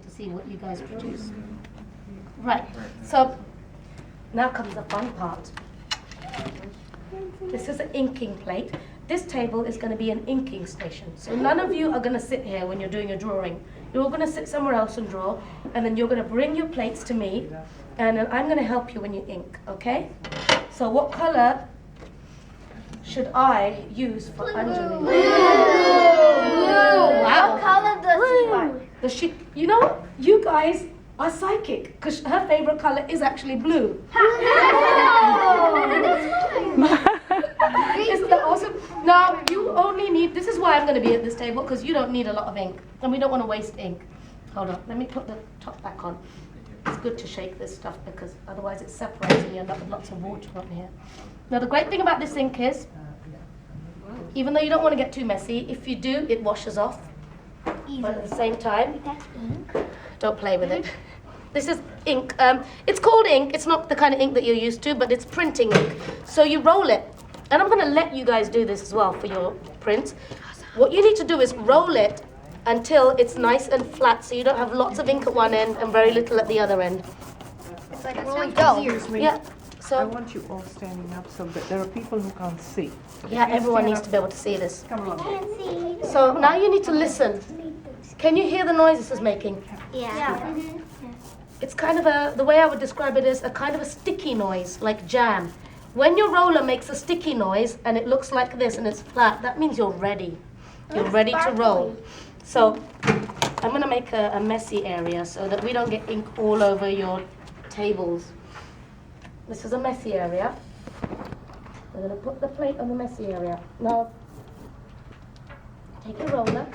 to see what you guys produce. Right, so now comes the fun part. This is an inking plate. This table is going to be an inking station. So none of you are going to sit here when you're doing your drawing. You're all going to sit somewhere else and draw, and then you're going to bring your plates to me, and then I'm going to help you when you ink, okay? So what color should I use for Anjali? Blue. Wow. What color does she like? You know, you guys are psychic, because her favorite color is actually blue. Isn't that awesome? Now, you only need, this is why I'm going to be at this table, because you don't need a lot of ink, and we don't want to waste ink. Hold on, let me put the top back on. It's good to shake this stuff, because otherwise it separates and you end up with lots of water on here. Now, the great thing about this ink is, even though you don't want to get too messy, if you do, it washes off. But at the same time, don't play with it. This is ink. It's called ink. It's not the kind of ink that you're used to, but it's printing ink. So you roll it. And I'm going to let you guys do this as well for your prints. What you need to do is roll it until it's nice and flat, so you don't have lots of ink at one end and very little at the other end. It's like rolling dough. Excuse me. Yeah. I So want you all standing up so that there are people who can't see. yeah, everyone needs to be able to see this. Come on. So now you need to listen. Can you hear the noise this is making? Yeah. It's kind of the way I would describe it is a kind of a sticky noise, like jam. When your roller makes a sticky noise and it looks like this and it's flat, that means you're ready. You're ready to roll. So I'm going to make a messy area so that we don't get ink all over your tables. This is a messy area. We're going to put the plate on the messy area. Now, take your roller.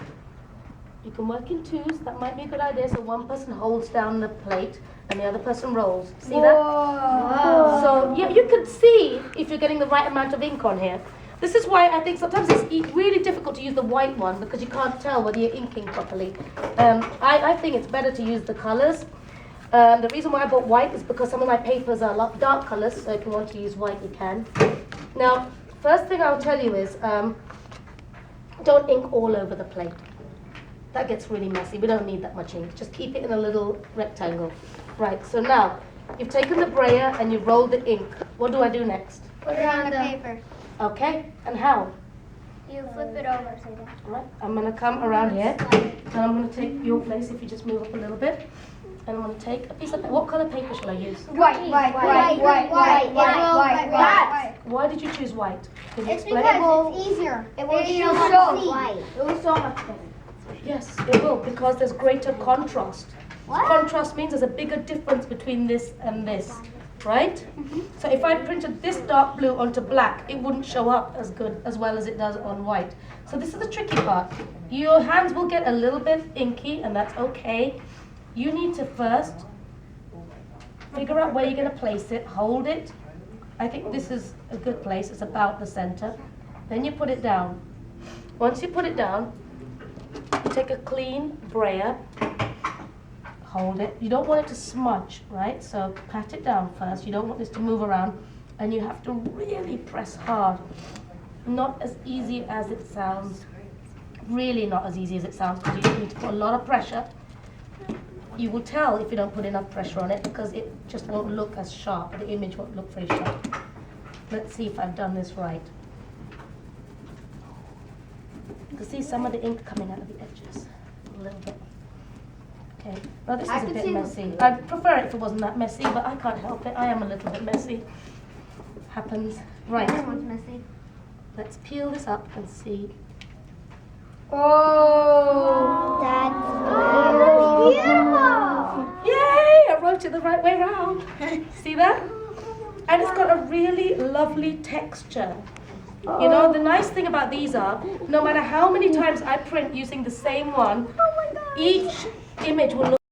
You can work in twos. That might be a good idea. So one person holds down the plate and the other person rolls. See that? Whoa. So yeah, you can see if you're getting the right amount of ink on here. This is why I think sometimes it's really difficult to use the white one because you can't tell whether you're inking properly. I think it's better to use the colors. The reason why I bought white is because some of my papers are dark colors, so if you want to use white, you can. Now, first thing I'll tell you is don't ink all over the plate. That gets really messy. We don't need that much ink. Just keep it in a little rectangle. Right, so now, you've taken the brayer and you've rolled the ink. What do I do next? Put it on the paper. Okay, and how? You flip it over. Alright, I'm going to come around here, and I'm going to take your place if you just move up a little bit. And I'm going to take a piece of paper. What color paper shall I use? White. Why did you choose white? Can you It's explain? because it's easier. It will show white. It will so much better. Yes, it will, because there's greater contrast. What? Contrast means there's a bigger difference between this and this, right? So if I printed this dark blue onto black, it wouldn't show up as well as it does on white. So this is the tricky part. Your hands will get a little bit inky, and that's okay. You need to first figure out where you're going to place it, hold it. I think this is a good place, it's about the center. Then you put it down. Once you put it down, you take a clean brayer, hold it. You don't want it to smudge, right? So pat it down first. You don't want this to move around, and you have to really press hard. Not as easy as it sounds. Really not as easy as it sounds, because you need to put a lot of pressure. You will tell if you don't put enough pressure on it, because it just won't look as sharp. The image won't look very sharp. Let's see if I've done this right. You can see some of the ink coming out of the edges, a little bit. Okay, well this is a bit messy. I'd prefer it if it wasn't that messy, but I can't help it. I am a little bit messy. Happens. Right, Everyone's messy. let's peel this up and see. Oh, that's beautiful. Yay! I wrote it the right way round. See that? And it's got a really lovely texture. You know, the nice thing about these are, no matter how many times I print using the same one, each image will look